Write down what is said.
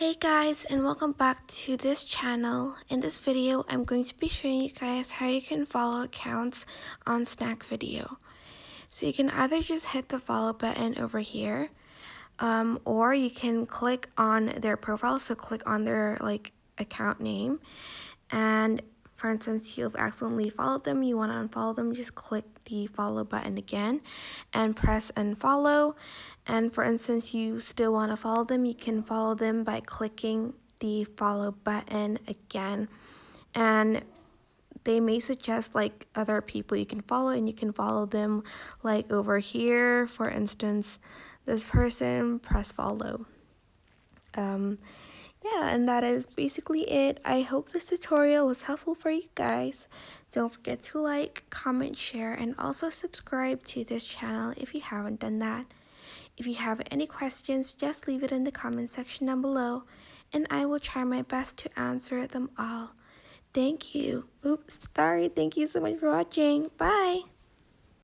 Hey guys, and welcome back to this channel. In this video, I'm going to be showing you guys how you can follow accounts on Snack Video. So you can either just hit the follow button over here, or you can click on their profile. So click on their account name, and for instance, you've accidentally followed them, you want to unfollow them, just click the follow button again and press unfollow. And for instance, you still want to follow them, you can follow them by clicking the follow button again. And they may suggest other people you can follow, and you can follow them over here. For instance, this person, press follow. Yeah, and that is basically it. I hope this tutorial was helpful for you guys. Don't forget to like, comment, share, and also subscribe to this channel if you haven't done that. If you have any questions, just leave it in the comment section down below, and I will try my best to answer them all. Thank you. Thank you so much for watching. Bye.